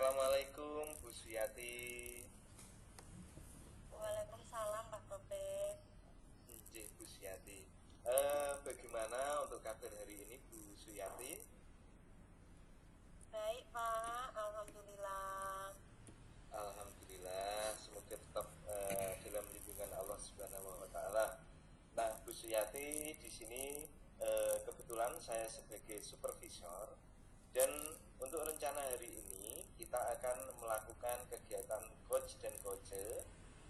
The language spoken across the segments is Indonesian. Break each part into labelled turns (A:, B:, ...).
A: Assalamualaikum Bu Suyati.
B: Waalaikumsalam Pak Topik.
A: Nggih, Bu Suyati. Bagaimana untuk kabar hari ini Bu Suyati?
B: Baik Pak, Alhamdulillah.
A: Alhamdulillah, semoga tetap dalam lindungan Allah Subhanahu wa taala. Nah, Bu Suyati, di sini kebetulan saya sebagai supervisor, dan untuk rencana hari ini kita akan melakukan kegiatan coach dan coach.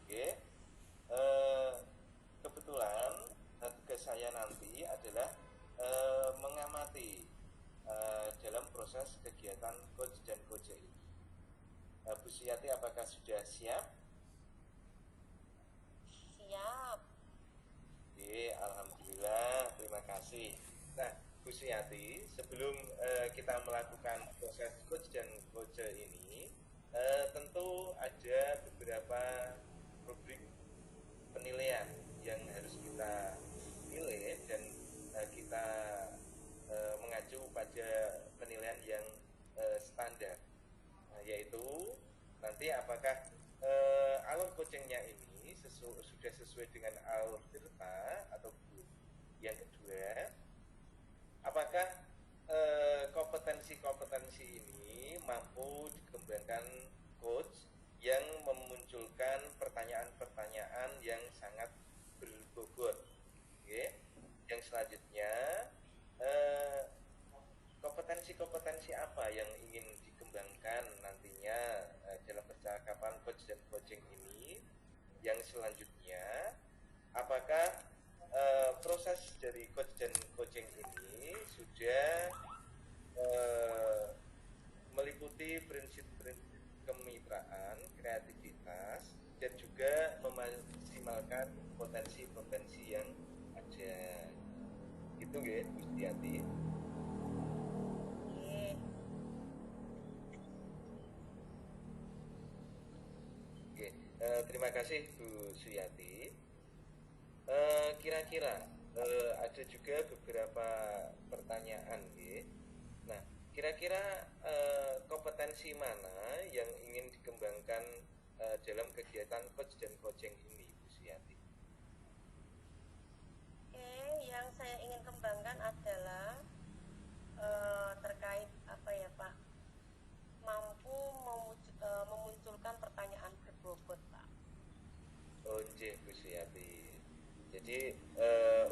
A: Oke. Kebetulan tugas saya nanti adalah mengamati dalam proses kegiatan coach dan coach ini. Bu Suyati, apakah sudah siap?
B: Siap.
A: Oke, alhamdulillah, terima kasih. Nah, Bu Suyati, sebelum kita melakukan proses coach dan coach ini, tentu ada beberapa rubrik penilaian yang harus kita pilih, dan kita mengacu pada penilaian yang standar, yaitu nanti apakah alur coachingnya ini sudah sesuai dengan alur Tirta atau belum. Yang kedua, apakah kompetensi-kompetensi ini mampu dikembangkan coach yang memunculkan pertanyaan-pertanyaan yang sangat berbobot. Oke. Yang selanjutnya, kompetensi-kompetensi apa yang ingin dikembangkan nantinya dalam percakapan coach dan coaching ini. Yang selanjutnya, apakah proses dari coach dan coaching ini sudah meliputi prinsip-prinsip kemitraan, kreativitas, dan juga memaksimalkan potensi-potensi yang ada. Itu nggih, Bu Suyati.
B: Oke.
A: Oke, terima kasih Bu Suyati. Kira-kira ada juga beberapa pertanyaan, nggih. Nah, kira-kira kompetensi mana yang ingin dikembangkan dalam kegiatan coach dan coaching ini, Bu Suyati?
B: Oke, yang saya ingin kembangkan adalah terkait apa ya Pak? Mampu memunculkan pertanyaan berbobot Pak.
A: Oh, nggih, Bu Suyati. Jadi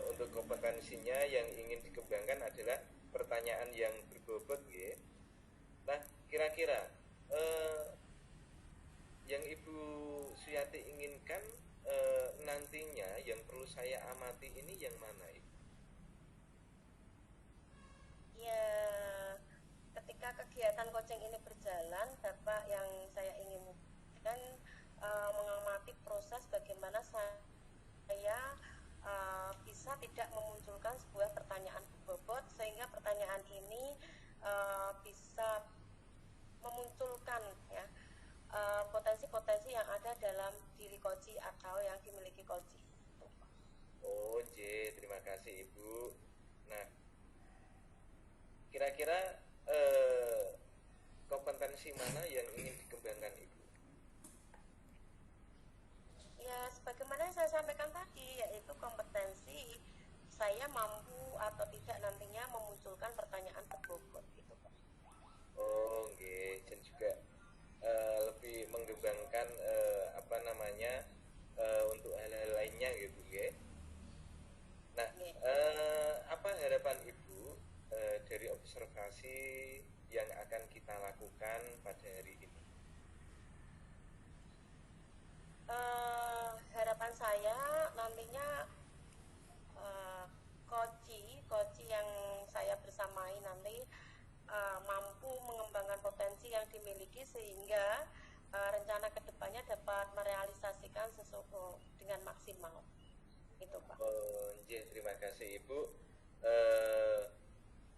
A: untuk kompetensinya yang ingin dikembangkan adalah pertanyaan yang berbobot, nggih. Nah, kira-kira yang Ibu Suyati inginkan nantinya yang perlu saya amati ini yang mana, Ibu?
B: Ya, ketika kegiatan coaching ini berjalan, Bapak yang saya inginkan mengamati proses bagaimana saya bisa tidak memunculkan sebuah pertanyaan berbobot, sehingga pertanyaan ini bisa memunculkan ya potensi-potensi yang ada dalam diri coach atau yang dimiliki coach.
A: Oh, terima kasih Ibu. Nah, kira-kira kompetensi mana yang ingin dikembangkan Ibu?
B: Ya, sebagaimana yang saya sampaikan tadi, yaitu kompetensi saya mampu atau tidak nantinya memunculkan pertanyaan berbobot gitu Pak.
A: Oh, nggih, dan juga lebih mengembangkan apa namanya untuk hal-hal lainnya gitu, nggih. Nah, apa harapan Ibu dari observasi yang akan kita lakukan pada hari ini?
B: Harapan saya nantinya coach yang saya bersamai nanti mampu mengembangkan potensi yang dimiliki sehingga rencana kedepannya dapat merealisasikan sesuatu dengan maksimal. Itu Pak.
A: Oh, terima kasih Ibu.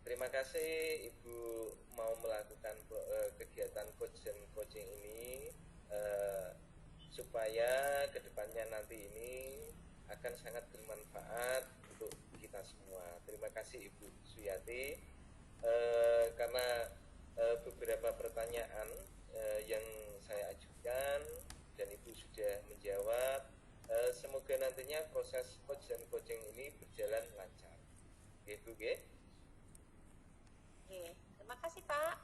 A: Terima kasih Ibu mau melakukan kegiatan coach dan coaching ini supaya kedepannya nanti ini akan sangat bermanfaat untuk kita semua. Terima kasih Ibu Suyati, karena beberapa pertanyaan proses coach dan coaching ini berjalan lancar. Oke, Bu, oke?
B: Oke, terima kasih Pak.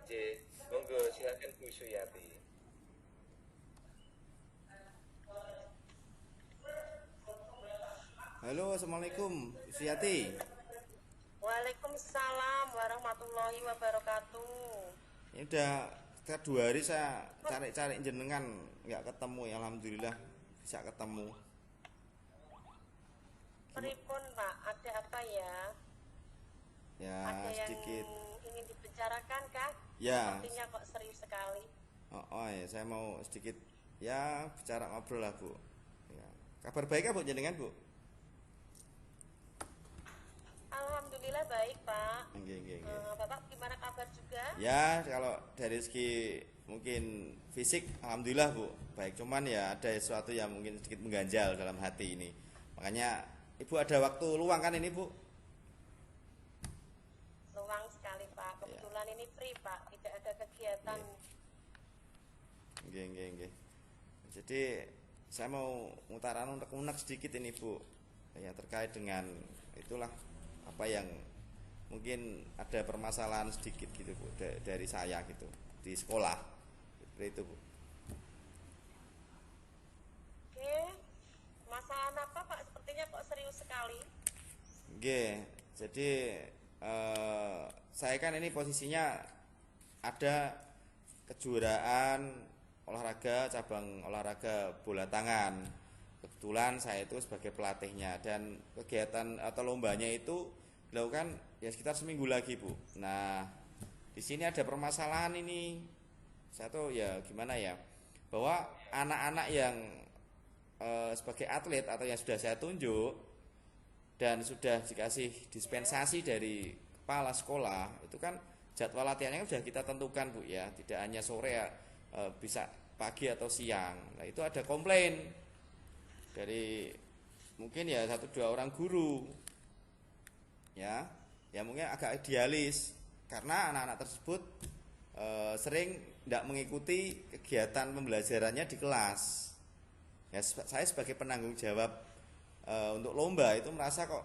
A: Oke, monggo silakan Bu Suyati.
C: Halo, assalamualaikum, Suyati.
B: Waalaikumsalam warahmatullahi wabarakatuh.
C: Ini udah sekitar 2 hari saya cari-cari jenengan nggak ketemu ya, alhamdulillah bisa ketemu.
B: Pripun Pak, ada apa ya?
C: Ya
B: Ada yang
C: sedikit.
B: ingin dibicarakan kah?
C: Ya.
B: Sepertinya kok serius sekali.
C: Oh ya, saya mau sedikit ya bicara ngobrol lah Bu. Ya. Kabar baik Bu jenengan Bu?
B: Alhamdulillah baik Pak.
C: Nggih.
B: Bapak gimana kabar juga?
C: Ya kalau dari segi mungkin fisik alhamdulillah Bu baik, cuman ya ada sesuatu yang mungkin sedikit mengganjal dalam hati ini. Makanya Ibu ada waktu luang kan ini Bu?
B: Luang sekali Pak. Kebetulan ini free Pak, tidak ada kegiatan.
C: Nggih. Jadi saya mau mutaran unek sedikit ini Bu, ya terkait dengan itulah apa yang mungkin ada permasalahan sedikit gitu Bu dari saya gitu di sekolah seperti itu Bu.
B: Oke, masalah apa Pak? Sepertinya kok serius sekali.
C: Nggih, jadi saya kan ini posisinya ada kejuaraan olahraga cabang olahraga bola tangan. Kebetulan saya itu sebagai pelatihnya dan kegiatan atau lombanya itu dilakukan ya sekitar seminggu lagi Bu. Nah di sini ada permasalahan ini. Saya tuh ya gimana ya, bahwa anak-anak yang sebagai atlet atau yang sudah saya tunjuk dan sudah dikasih dispensasi dari kepala sekolah itu kan jadwal latihannya sudah kita tentukan Bu ya, tidak hanya sore ya, bisa pagi atau siang. Nah itu ada komplain dari mungkin ya 1-2 orang guru ya mungkin agak idealis karena anak-anak tersebut sering tidak mengikuti kegiatan pembelajarannya di kelas ya. Saya sebagai penanggung jawab untuk lomba itu merasa kok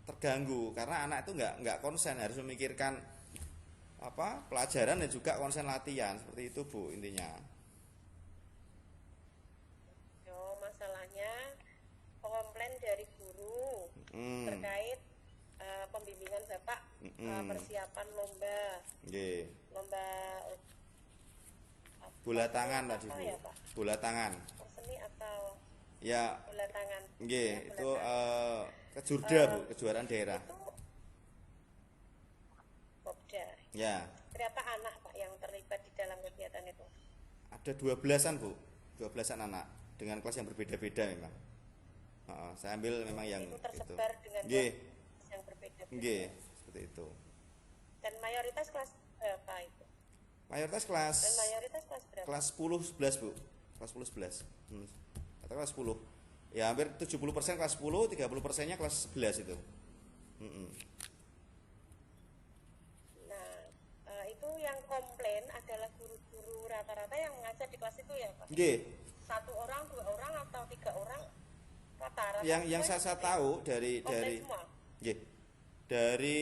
C: terganggu karena anak itu nggak konsen, harus memikirkan apa pelajaran dan juga konsen latihan, seperti itu Bu intinya.
B: Masalahnya komplain dari guru terkait pembimbingan Bapak persiapan lomba.
C: Nggih.
B: Lomba
C: Bola tangan tadi Bu.
B: Ya, Pak?
C: Bola tangan.
B: Seni atau
C: Ya.
B: bola tangan?
C: Nggih,
B: Ya, bola
C: itu
B: tangan.
C: kejurda Bu, kejuaraan daerah.
B: Itu Popda.
C: Ya.
B: Berapa anak Pak yang terlibat di dalam kegiatan itu?
C: Ada 12-an Bu, 12-an anak dengan kelas yang berbeda-beda memang. Saya ambil memang yang
B: itu tersebar dengan
C: Nggih.
B: kelas yang berbeda-beda.
C: Nggih, seperti itu.
B: Dan mayoritas kelas berapa itu?
C: Mayoritas kelas
B: Dan mayoritas kelas berapa?
C: kelas 10 11 Bu. Kelas 10 11. Atau kelas 10. Ya hampir 70% kelas 10, 30%-nya kelas 11 itu.
B: Nah, itu yang komplain adalah guru-guru rata-rata yang mengajar di kelas itu ya Pak?
C: Nggih.
B: 1 orang, 2 orang atau 3 orang rata-rata?
C: Yang saya tahu dari
B: semua?
C: nggih. Dari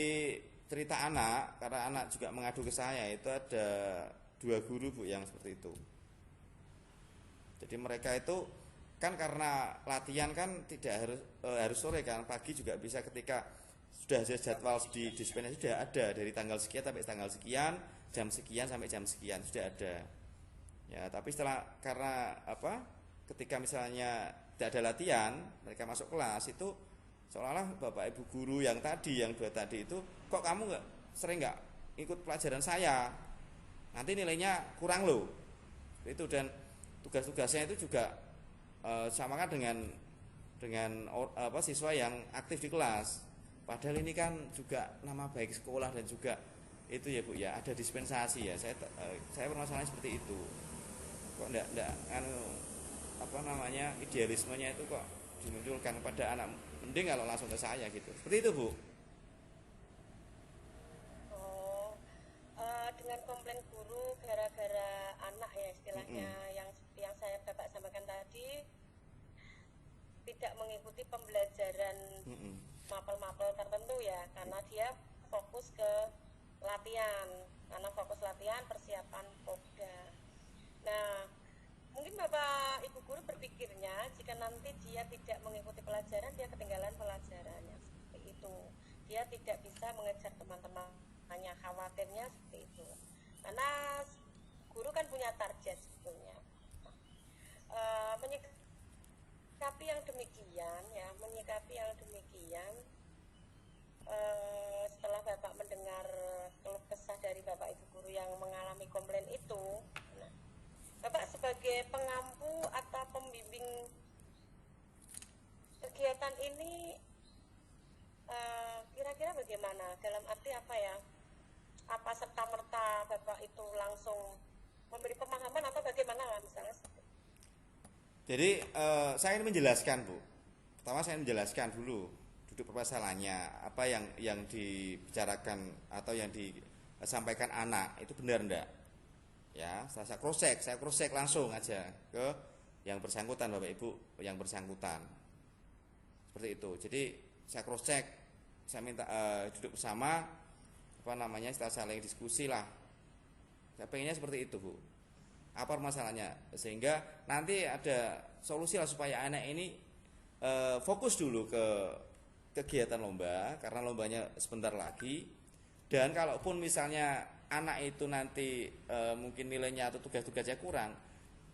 C: cerita anak, karena anak juga mengadu ke saya, itu ada 2 guru Bu yang seperti itu. Jadi mereka itu kan karena latihan kan tidak harus sore kan, pagi juga bisa ketika sudah ada jadwal di dispensasi sudah ada dari tanggal sekian sampai tanggal sekian, jam sekian sampai jam sekian sudah ada. Ya, tapi karena ketika misalnya tidak ada latihan, mereka masuk kelas itu seolah-olah Bapak Ibu guru yang 2 tadi itu, kok kamu sering nggak ikut pelajaran saya, nanti nilainya kurang loh. Itu dan tugas-tugasnya itu juga samakan dengan siswa yang aktif di kelas. Padahal ini kan juga nama baik sekolah dan juga itu ya Bu ya, ada dispensasi ya. Saya permasalahannya seperti itu. Kok enggak idealismenya itu kok dimunculkan pada anak, mending kalau langsung ke saya gitu. Seperti itu Bu.
B: Dengan komplain guru gara-gara anak ya istilahnya, yang saya Bapak sampaikan tadi, tidak mengikuti pembelajaran mapel-mapel tertentu ya, karena dia fokus ke latihan, karena fokus latihan persiapan Pokda. Nah, mungkin Bapak Ibu guru berpikirnya jika nanti dia tidak mengikuti pelajaran, dia ketinggalan pelajarannya, seperti itu. Dia tidak bisa mengejar teman-temannya, khawatirnya seperti itu. Karena guru kan punya target sebetulnya. Menyikapi yang demikian ya, setelah Bapak mendengar keluh kesah dari Bapak Ibu guru yang mengalami komplain itu, nah, Bapak sebagai pengampu atau pembimbing kegiatan ini kira-kira bagaimana? Dalam arti apa ya? Apa serta-merta Bapak itu langsung memberi pemahaman atau bagaimana misalnya?
C: Jadi saya ingin menjelaskan, Bu. Pertama saya menjelaskan dulu duduk permasalahannya, apa yang dibicarakan atau yang disampaikan anak itu benar enggak? Ya, saya cross check langsung aja ke yang bersangkutan, Bapak Ibu, yang bersangkutan. Seperti itu. Jadi saya cross check, saya minta duduk bersama, setelah saling diskusi lah. Saya pengennya seperti itu, Bu. Apa masalahnya? Sehingga nanti ada solusi lah supaya anak ini fokus dulu ke kegiatan lomba, karena lombanya sebentar lagi. Dan kalaupun misalnya anak itu nanti mungkin nilainya atau tugas-tugasnya kurang,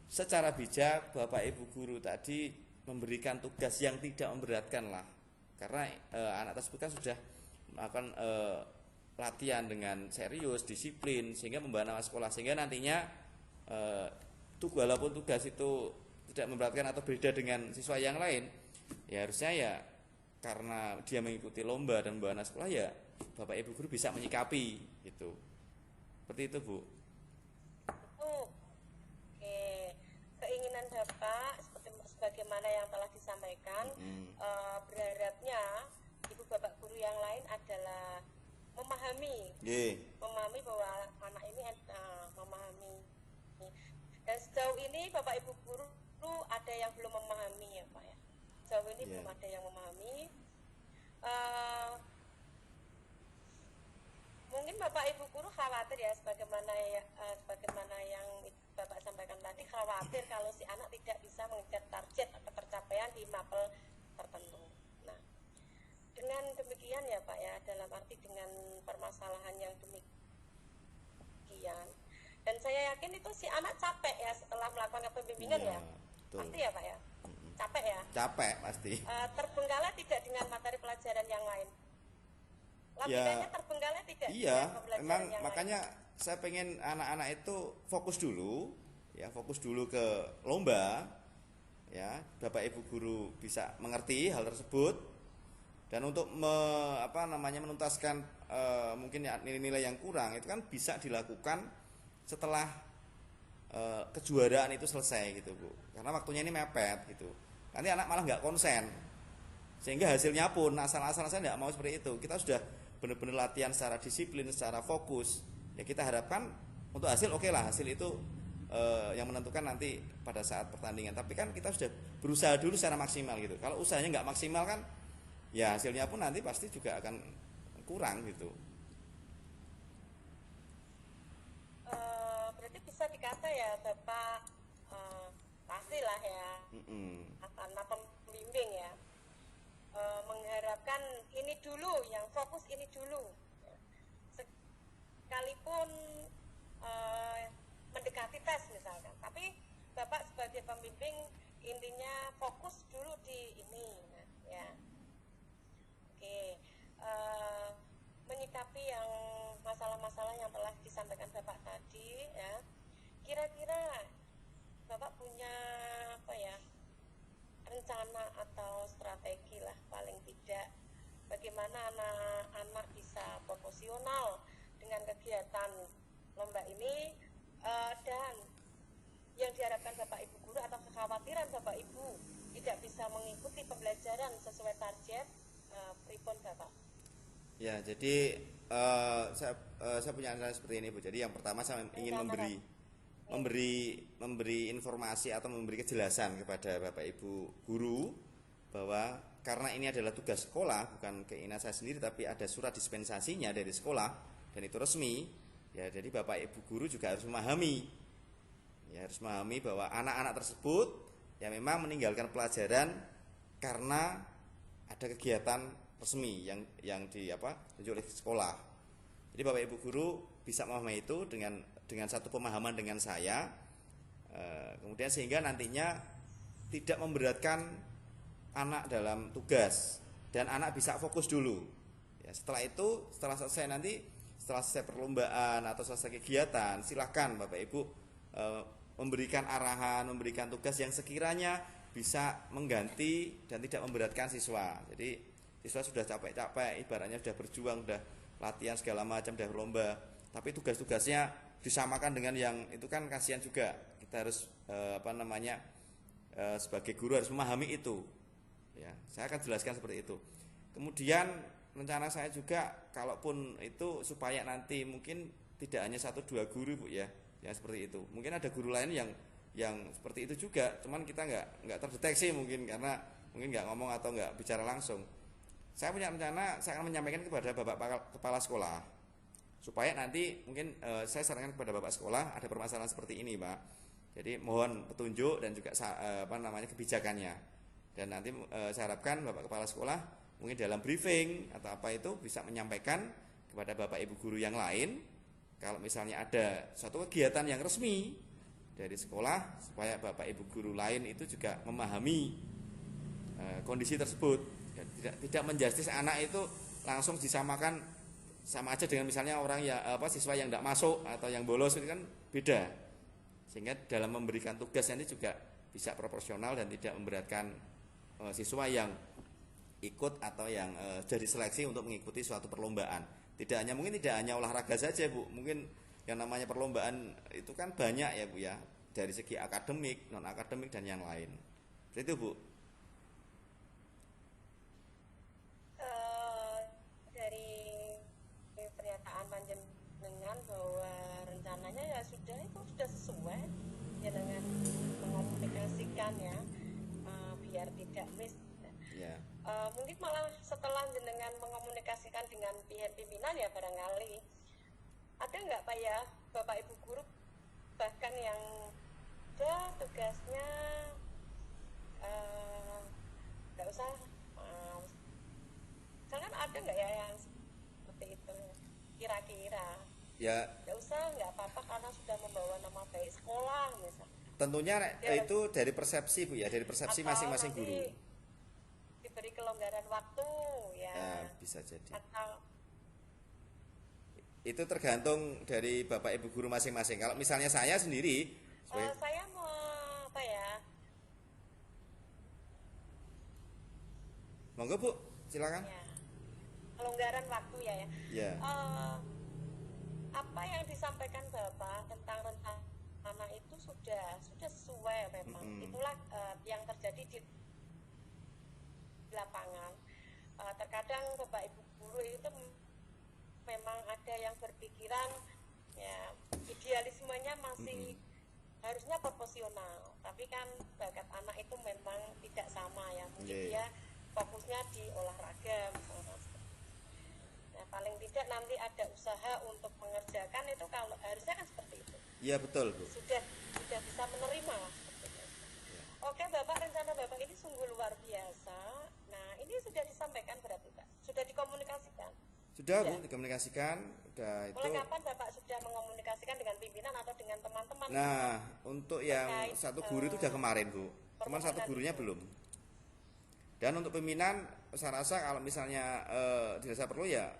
C: secara bijak Bapak Ibu guru tadi memberikan tugas yang tidak memberatkan lah, karena anak tersebut kan sudah melakukan latihan dengan serius, disiplin, sehingga membawa nama sekolah, sehingga nantinya walaupun tugas itu tidak memberatkan atau beda dengan siswa yang lain, ya harusnya ya karena dia mengikuti lomba dan membawa nama sekolah, ya Bapak Ibu guru bisa menyikapi gitu. Seperti itu, Bu.
B: Oke, keinginan Bapak sebagaimana yang telah disampaikan, berharapnya Ibu Bapak guru yang lain adalah memahami bahwa anak ini memahami. Dan sejauh ini Bapak Ibu guru ada yang belum memahami ya Pak ya. Sejauh ini belum ada yang memahami. Mungkin Bapak Ibu guru khawatir ya, sebagaimana yang Bapak sampaikan tadi, khawatir kalau si anak tidak bisa mengejar target atau tercapaian di mapel tertentu. Nah, dengan demikian ya Pak ya, dalam arti dengan permasalahan yang demikian, dan saya yakin itu si anak capek ya setelah melakukan pembimbingan ya, pasti ya Pak ya, capek ya,
C: capek pasti,
B: terbengkalai tidak dengan materi pelajaran yang lain, logikanya terbengkalai tidak.
C: Iya, memang makanya saya pengen anak-anak itu fokus dulu ke lomba ya. Bapak Ibu guru bisa mengerti hal tersebut, dan untuk menuntaskan mungkin nilai-nilai yang kurang itu kan bisa dilakukan setelah kejuaraan itu selesai gitu, Bu, karena waktunya ini mepet gitu. Nanti anak malah nggak konsen, sehingga hasilnya pun asal-asalan. Saya nggak mau seperti itu. Kita sudah benar-benar latihan secara disiplin, secara fokus, ya kita harapkan untuk hasil oke lah, hasil itu yang menentukan nanti pada saat pertandingan. Tapi kan kita sudah berusaha dulu secara maksimal gitu. Kalau usahanya nggak maksimal kan, ya hasilnya pun nanti pasti juga akan kurang gitu.
B: Berarti bisa dikata ya Bapak, pastilah ya, karena pembimbing ya, mengharapkan ini dulu, yang fokus ini dulu, sekalipun mendekati tes misalkan, tapi Bapak sebagai pembimbing intinya fokus dulu di ini, nah, ya. Oke, menyikapi yang masalah-masalah yang telah disampaikan Bapak tadi ya, kira-kira Bapak punya apa ya, rencana atau strategi lah paling tidak, bagaimana anak-anak bisa proporsional dengan kegiatan lomba ini, dan yang diharapkan Bapak Ibu guru atau kekhawatiran Bapak Ibu tidak bisa mengikuti pembelajaran sesuai target, pripun Bapak?
C: Ya, jadi saya punya rencana seperti ini, Bu. Jadi yang pertama saya ingin memberi informasi atau memberi kejelasan kepada Bapak Ibu guru bahwa karena ini adalah tugas sekolah, bukan keinginan saya sendiri, tapi ada surat dispensasinya dari sekolah dan itu resmi, ya jadi Bapak Ibu guru juga harus memahami, ya harus memahami bahwa anak-anak tersebut ya memang meninggalkan pelajaran karena ada kegiatan resmi yang ditunjuk oleh sekolah. Jadi Bapak Ibu guru bisa memahami itu dengan satu pemahaman dengan saya, kemudian sehingga nantinya tidak memberatkan anak dalam tugas dan anak bisa fokus dulu. Ya, setelah itu, setelah selesai perlombaan atau selesai kegiatan, silakan Bapak Ibu memberikan arahan, memberikan tugas yang sekiranya bisa mengganti dan tidak memberatkan siswa. Jadi siswa sudah capek-capek, ibaratnya sudah berjuang, sudah latihan segala macam, sudah lomba, tapi tugas-tugasnya disamakan dengan yang itu kan kasihan juga. Kita harus sebagai guru harus memahami itu. Ya, saya akan jelaskan seperti itu. Kemudian rencana saya juga, kalaupun itu supaya nanti mungkin tidak hanya 1-2 guru Bu ya, yang seperti itu. Mungkin ada guru lain yang seperti itu juga, cuman kita nggak terdeteksi mungkin karena mungkin nggak ngomong atau nggak bicara langsung. Saya punya rencana, saya akan menyampaikan kepada Bapak Kepala Sekolah supaya nanti mungkin saya sarankan kepada Bapak Sekolah ada permasalahan seperti ini Pak. Jadi mohon petunjuk dan juga kebijakannya. Dan nanti saya harapkan Bapak Kepala Sekolah mungkin dalam briefing atau apa itu bisa menyampaikan kepada Bapak Ibu guru yang lain kalau misalnya ada suatu kegiatan yang resmi dari sekolah, supaya Bapak Ibu guru lain itu juga memahami kondisi tersebut. Tidak menjustis anak itu langsung disamakan sama aja dengan misalnya orang siswa yang tidak masuk atau yang bolos, itu kan beda. Sehingga dalam memberikan tugas ini juga bisa proporsional dan tidak memberatkan siswa yang ikut atau yang jadi seleksi untuk mengikuti suatu perlombaan. Mungkin tidak hanya olahraga saja Bu, mungkin yang namanya perlombaan itu kan banyak ya Bu ya, dari segi akademik, non akademik dan yang lain. Seperti itu Bu.
B: Dari pernyataan panjenengan bahwa rencananya ya sudah sesuai ya dengan mengomunikasikan ya, biar tidak miss.
C: Ya.
B: Mungkin malah setelah jenengan mengomunikasikan dengan pihak pimpinan ya barangkali ada nggak Pak ya Bapak Ibu guru bahkan yang ada tugasnya nggak usah misalkan ada nggak ya yang seperti itu kira-kira
C: Ya.
B: Nggak usah, nggak apa-apa karena sudah membawa nama baik sekolah misalnya.
C: Tentunya
B: Ya,
C: itu dari persepsi Bu ya, dari persepsi masing-masing guru.
B: Diberi kelonggaran waktu ya.
C: Ya, bisa jadi.
B: Atau
C: Itu tergantung dari Bapak Ibu guru masing-masing. Kalau misalnya saya sendiri,
B: saya mau apa ya?
C: monggo Bu, silakan.
B: Ya, kelonggaran waktu ya.
C: Ya.
B: Apa yang disampaikan Bapak tentang rencana itu sudah sesuai memang. Itulah yang terjadi di lapangan. Terkadang Bapak Ibu guru itu memang ada yang berpikiran ya idealismenya masih harusnya proporsional, tapi kan bakat anak itu memang tidak sama ya, mungkin dia fokusnya di olahraga misalnya. Nah, paling tidak nanti ada usaha untuk mengerjakan itu, kalau harusnya kan seperti itu.
C: Iya betul Bu.
B: Sudah bisa menerima seperti itu. Oke Bapak, rencana Bapak ini sungguh luar biasa. Nah, ini sudah disampaikan berarti Pak? Sudah dikomunikasikan?
C: Sudah Bu, dikomunikasikan. Udah itu.
B: Mulai kapan Bapak sudah mengomunikasikan dengan pimpinan atau dengan teman-teman?
C: Nah, untuk yang satu guru itu sudah kemarin Bu. Cuman satu gurunya belum. Dan untuk pimpinan, saya rasa kalau misalnya dirasa perlu ya,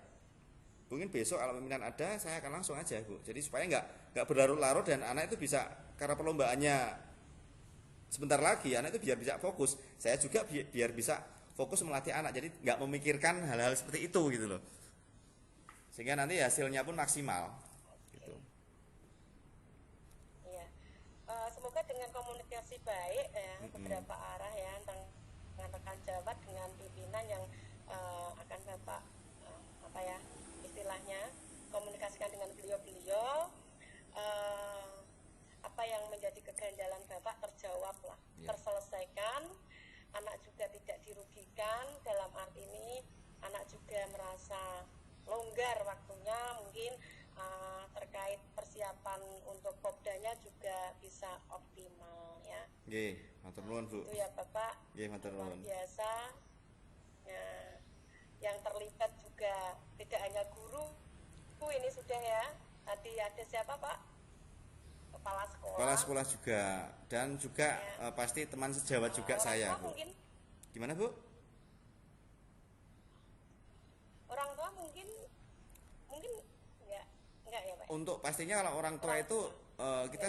C: mungkin besok kalau pimpinan ada, saya akan langsung aja Bu. Jadi supaya nggak berlarut-larut dan anak itu bisa, karena perlombaannya sebentar lagi, anak itu biar bisa fokus. Saya juga biar bisa fokus melatih anak. Jadi nggak memikirkan hal-hal seperti itu gitu loh. Sehingga nanti hasilnya pun maksimal. Gitu.
B: Iya. Semoga dengan komunikasi baik ya, beberapa arah ya, dengan rekan jabat dengan pimpinan yang akan Bapak istilahnya komunikasikan dengan beliau-beliau, apa yang menjadi keganjalan Bapak terjawab lah, terselesaikan. anak juga tidak dirugikan, dalam arti ini anak juga merasa longgar waktunya, mungkin terkait persiapan untuk popdanya juga bisa optimal ya.
C: Nggih, matur nuwun Bu.
B: Itu ya Bapak.
C: Nggih, matur
B: Luar
C: nuwun.
B: biasa. Ya, yang terlibat juga tidak hanya guru ini sudah ya. Tadi ada siapa Pak? Kepala sekolah.
C: Kepala sekolah juga dan juga
B: Ya.
C: pasti teman sejawat juga
B: Orang
C: saya,
B: tua
C: Bu.
B: mungkin,
C: Gimana, Bu?
B: orang tua mungkin enggak ya Pak.
C: Untuk pastinya kalau orang tua itu kita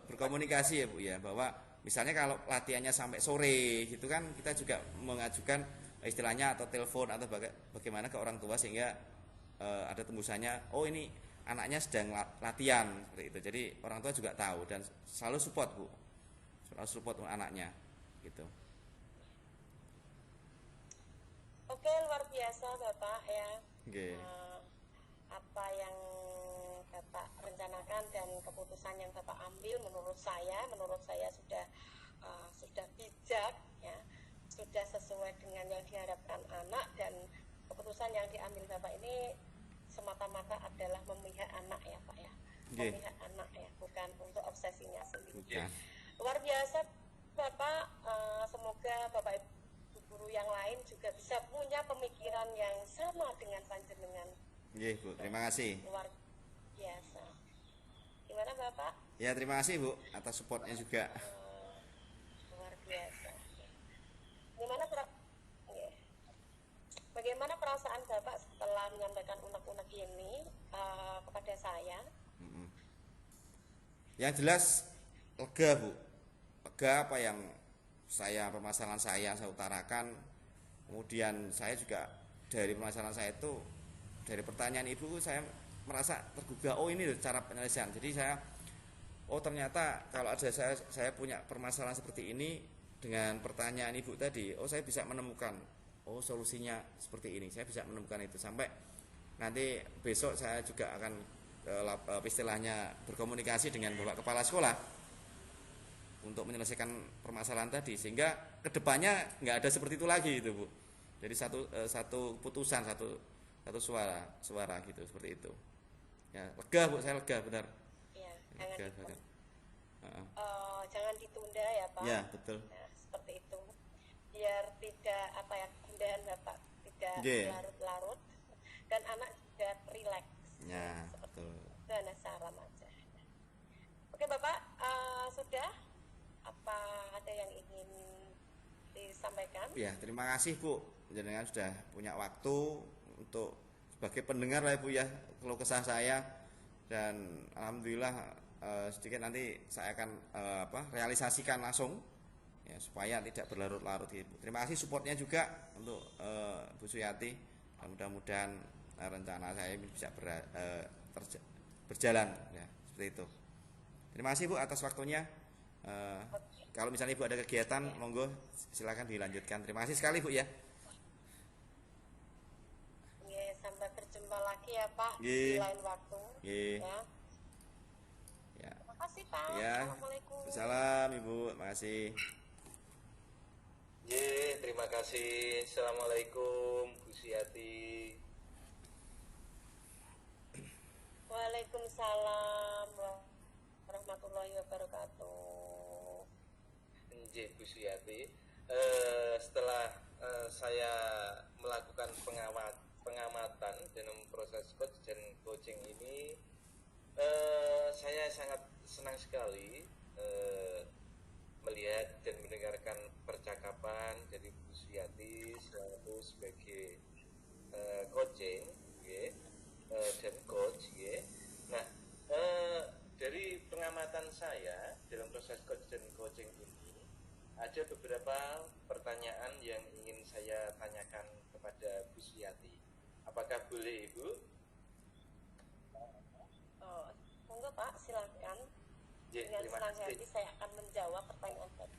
C: berkomunikasi ya Bu ya, bahwa misalnya kalau latihannya sampai sore gitu kan, kita juga mengajukan istilahnya atau telepon atau bagaimana ke orang tua sehingga ada tembusannya, oh ini anaknya sedang latihan seperti itu. Jadi orang tua juga tahu dan selalu support Bu, selalu support anaknya gitu.
B: Oke, luar biasa Bapak ya.
C: Oke.
B: Apa yang Bapak rencanakan dan keputusan yang Bapak ambil menurut saya sudah bijak ya, sudah sesuai dengan yang diharapkan anak, dan keputusan yang diambil Bapak ini semata-mata adalah memihak anak ya Pak ya.
C: Oke.
B: Memihak anak ya, bukan untuk obsesinya sendiri.
C: Bukan.
B: Luar biasa Bapak, semoga Bapak Ibu guru yang lain juga bisa punya pemikiran yang sama dengan panjenengan.
C: Nggih, Bu. Terima kasih.
B: Luar biasa. Gimana Bapak?
C: Ya, terima kasih Bu atas supportnya juga.
B: Luar biasa. Bagaimana perasaan Bapak setelah menyampaikan unek-unek ini kepada saya?
C: Yang jelas lega Bu, lega apa yang permasalahan saya utarakan. Kemudian saya juga dari permasalahan saya itu, dari pertanyaan Ibu saya merasa tergugah, oh ini loh cara penyelesaian. Jadi saya, oh ternyata kalau ada saya punya permasalahan seperti ini, dengan pertanyaan Ibu tadi, oh saya bisa menemukan, oh solusinya seperti ini, saya bisa menemukan itu. Sampai nanti besok saya juga akan istilahnya berkomunikasi dengan Bapak Kepala Sekolah untuk menyelesaikan permasalahan tadi, sehingga kedepannya nggak ada seperti itu lagi itu Bu. Jadi satu putusan, satu suara gitu, seperti itu. Ya, lega Bu, saya lega benar.
B: Ya,
C: Lega banget.
B: jangan ditunda ya Pak.
C: Ya, betul.
B: Nah, seperti itu. Biar tidak gundahan Bapak tidak
C: Yeah.
B: larut-larut dan anak juga rileks.
C: Ya,
B: Seperti
C: betul.
B: itu hanya saran aja. Oke Bapak, sudah apa ada yang ingin disampaikan?
C: Ya, terima kasih Bu. Jenengan sudah punya waktu untuk sebagai pendengar lah Bu ya, keluh kesah saya, dan alhamdulillah sedikit nanti saya akan realisasikan langsung ya, supaya tidak berlarut-larut gitu. Terima kasih supportnya juga untuk Bu Suyati. Dan mudah-mudahan rencana saya ini bisa berjalan ya, seperti itu. Terima kasih Bu atas waktunya. Kalau misalnya Ibu ada kegiatan, monggo silakan dilanjutkan. Terima kasih sekali Bu ya.
B: Ya, sampai berjumpa lagi ya Pak
C: Ye.
B: di lain waktu.
C: Ye.
B: Ya.
C: Ya.
B: Terima kasih Pak.
C: Ya.
B: Assalamualaikum.
C: Salam Ibu, terima kasih.
A: Terima kasih. Assalamualaikum Bu Suyati.
B: Waalaikumsalam warahmatullahi wabarakatuh.
A: Bu Suyati, setelah saya melakukan pengamatan dalam proses coach dan coaching ini, saya sangat senang sekali melihat dan mendengarkan percakapan dari Bu Suyati selaku sebagai coaching dan coach. Nah, dari pengamatan saya dalam proses coach dan coaching ini, ada beberapa pertanyaan yang ingin saya tanyakan kepada Bu Suyati. Apakah boleh Ibu?
B: Monggo Pak, silakan. Dengan
A: Terima
B: senang
A: kasih.
B: hati saya akan menjawab pertanyaan tadi.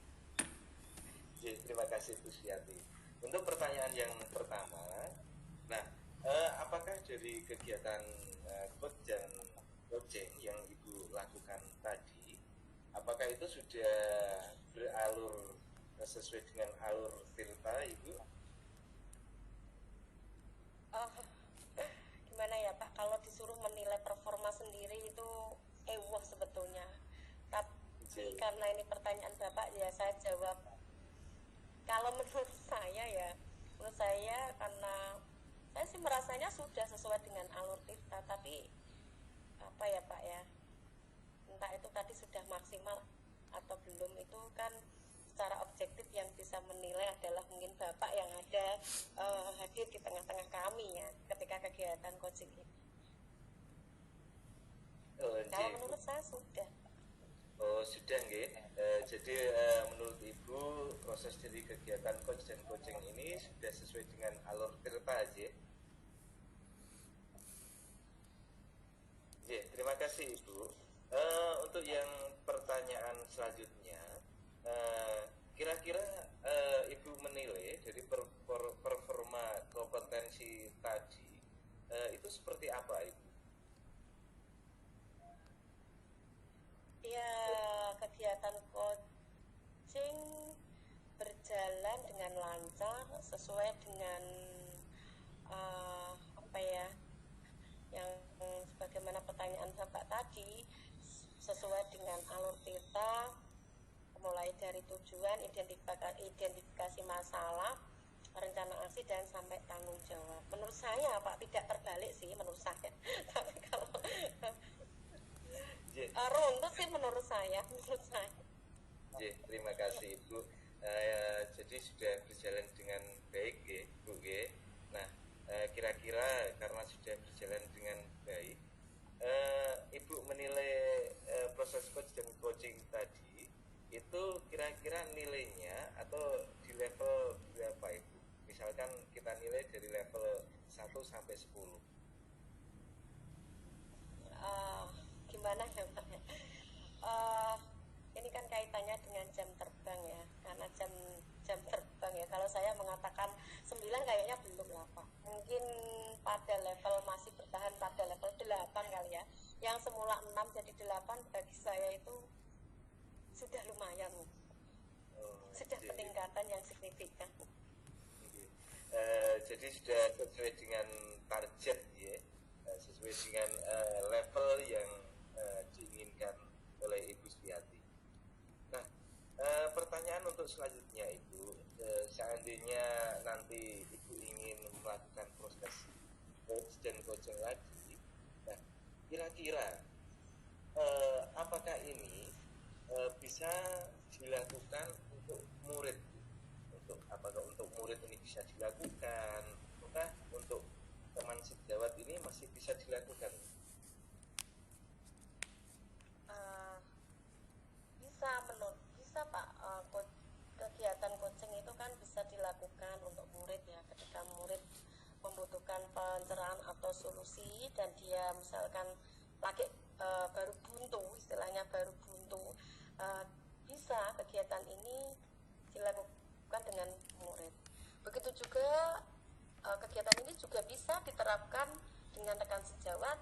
A: Terima kasih Bu Suyati. Untuk pertanyaan yang pertama, nah, apakah dari kegiatan coach dan coaching yang Ibu lakukan tadi, apakah itu sudah beralur sesuai dengan alur tirta Ibu?
B: Oh, gimana ya Pak, kalau disuruh menilai performa sendiri itu wah sebetulnya. Tapi karena ini pertanyaan Bapak ya saya jawab. Kalau menurut saya karena saya sih merasanya sudah sesuai dengan alur tirta, tapi apa ya Pak ya, entah itu tadi sudah maksimal atau belum, itu kan secara objektif yang bisa menilai adalah mungkin Bapak yang ada hadir di tengah-tengah kami ya ketika kegiatan coaching ini. Kalau menurut saya sudah.
A: Oh sudah nggih. Jadi menurut Ibu proses dari kegiatan coach dan coaching ini sudah sesuai dengan alur tirta aja. Ya, terima kasih Ibu. Untuk yang pertanyaan selanjutnya, kira-kira Ibu menilai dari performa kompetensi tadi itu seperti apa Ibu?
B: Ya, kegiatan coaching berjalan dengan lancar sesuai dengan apa ya, yang sebagaimana pertanyaan Bapak tadi, sesuai dengan alur tirta, mulai dari tujuan, identifikasi masalah, rencana aksi, dan sampai tanggung jawab. Menurut saya Pak, tidak terbalik sih menurut saya. Tapi kalau runtut sih menurut saya.
A: Terima kasih Ibu. Jadi sudah berjalan dengan baik ya Bu ya. Nah, kira-kira karena sudah berjalan dengan baik, Ibu menilai proses coach dan coaching tadi itu kira-kira nilainya atau di level berapa Ibu? Misalkan kita nilai dari level 1 sampai 10.
B: Gimana ya Pak? Ini kan kaitannya dengan jam terbang ya, karena jam terbang ya. Kalau saya mengatakan 9 kayaknya belum lah Pak. Mungkin pada level masih bertahan pada level 8 kali ya. Yang semula 6 jadi 8 bagi saya itu sudah lumayan. Sudah peningkatan yang signifikan.
A: Jadi sudah sesuai dengan target ya, sesuai dengan level yang diinginkan oleh Ibu Suyati. Nah, pertanyaan untuk selanjutnya Ibu, seandainya nanti Ibu ingin melakukan proses coach dan coaching lagi, nah kira-kira apakah ini bisa dilakukan untuk murid? Apakah untuk murid ini bisa dilakukan, ataukah untuk teman sejawat ini masih bisa dilakukan?
B: Bisa Pak. Kegiatan coaching itu kan bisa dilakukan untuk murid ya, ketika murid membutuhkan pencerahan atau solusi dan dia misalkan lagi baru buntu, istilahnya baru buntu, bisa kegiatan ini dilakukan dengan murid. Begitu juga kegiatan ini juga bisa diterapkan dengan rekan sejawat,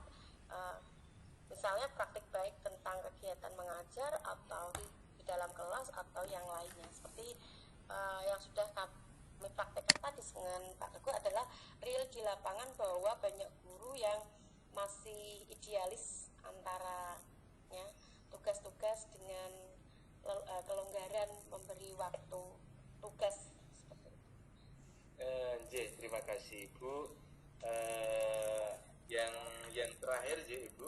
B: misalnya praktik baik tentang kegiatan mengajar atau di dalam kelas atau yang lainnya. Seperti yang sudah kami praktekkan tadi dengan Pak Teguh adalah real di lapangan bahwa banyak guru yang masih idealis antara ya, tugas-tugas dengan kelonggaran memberi waktu tugas seperti itu.
A: Terima kasih Ibu. Yang terakhir Ibu,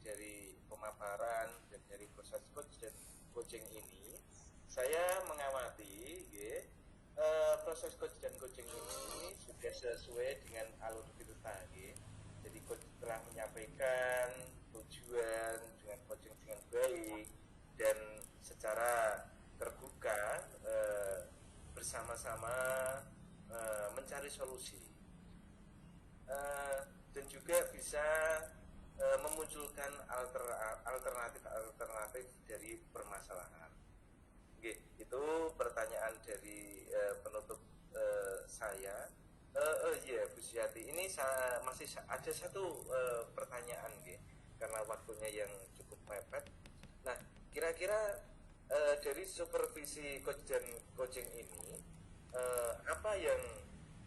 A: dari pemaparan dan dari proses coach dan coaching ini, saya mengamati proses coach dan coaching ini sudah sesuai dengan alur tirta. Jadi coach telah menyampaikan tujuan dengan coaching dengan baik dan secara terbuka, bersama-sama mencari solusi, dan juga bisa memunculkan alternatif dari permasalahan. Itu pertanyaan dari penutup saya. Ya Bu Suyati, ini masih ada satu pertanyaan karena waktunya yang cukup mepet. Nah, kira-kira dari supervisi coach dan coaching ini, apa yang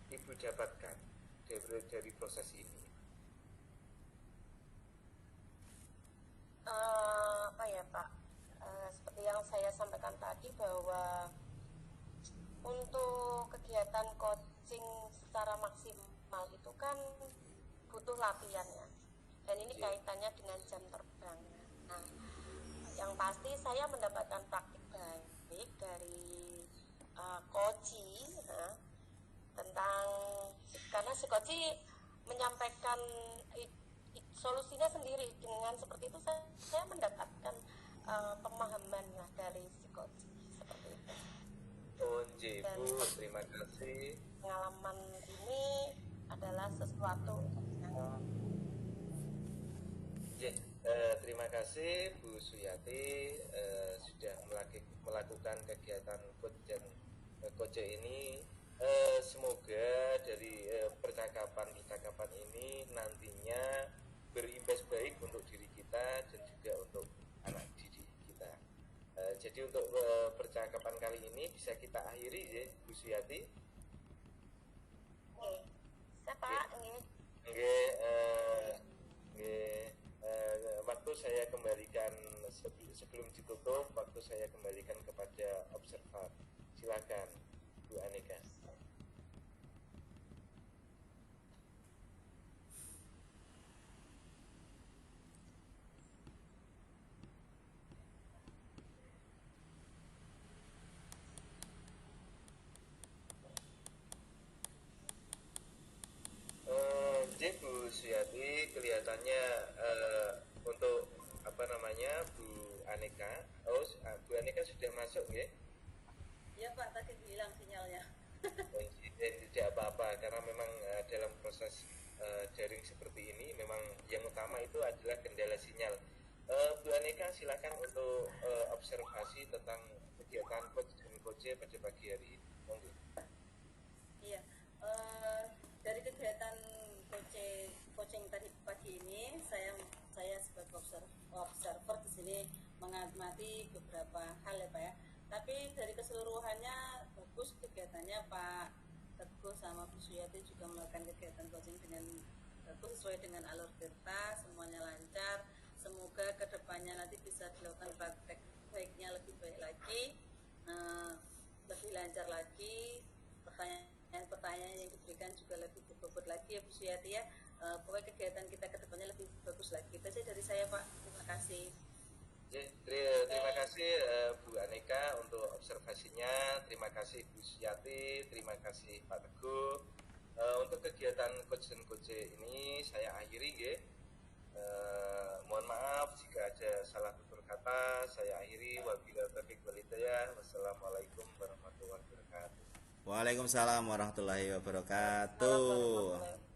A: Ibu dapatkan dari proses ini?
B: Apa ya Pak, seperti yang saya sampaikan tadi bahwa untuk kegiatan coaching secara maksimal itu kan butuh latihan ya, dan ini kaitannya dengan jam terbang. Nah, yang pasti saya mendapatkan praktik baik dari coach tentang, karena si coach menyampaikan solusinya sendiri dengan seperti itu, saya mendapatkan pemahaman lah dari si coach seperti itu.
A: Oh, Bu, terima kasih.
B: Pengalaman ini adalah sesuatu yang
A: terima kasih Bu Suyati sudah melakukan kegiatan coach dan coach ini. Semoga dari percakapan ini nantinya berimbas baik untuk diri kita dan juga untuk anak didik kita. Jadi untuk percakapan kali ini bisa kita akhiri ya Bu Suyati.
B: Siapa?
A: Waktu saya kembalikan sebelum ditutup, waktu saya kembalikan kepada observer. Silakan Bu Aneka. Bu Suyati, kelihatannya untuk apa namanya Bu Aneka, Bu Aneka sudah masuk ya?
D: Ya Pak, tadi hilang sinyalnya.
A: Tidak apa-apa, karena memang dalam proses daring seperti ini memang yang utama itu adalah kendala sinyal. Bu Aneka, silakan untuk observasi tentang kegiatan coach dan coach pada pagi hari ini. Monggo.
D: Iya, dari kegiatan coaching tadi pagi ini, saya sebagai observer di sini mengamati beberapa hal ya Pak ya. Tapi dari keseluruhannya bagus kegiatannya, Pak Teguh sama Bu Suyati juga melakukan kegiatan coaching dengan bagus sesuai dengan alur tirta, semuanya lancar. Semoga kedepannya nanti bisa dilakukan praktek baiknya lebih baik lagi, lebih lancar lagi. Pertanyaan yang diberikan juga lebih berbobot lagi ya Bu Suyati ya. Pokoknya kegiatan kita kedepannya lebih bagus lagi. Itu saja dari saya Pak. Terima kasih.
A: Terima kasih Bu Aneka untuk observasinya. Terima kasih Bu Suyati. Terima kasih Pak Teguh. Untuk kegiatan coach dan coach ini saya akhiri ya. Mohon maaf jika ada salah tutur kata. Saya akhiri. Wabillahi taufiq wal hidayah. Wassalamualaikum warahmatullahi wabarakatuh.
C: Waalaikumsalam warahmatullahi wabarakatuh.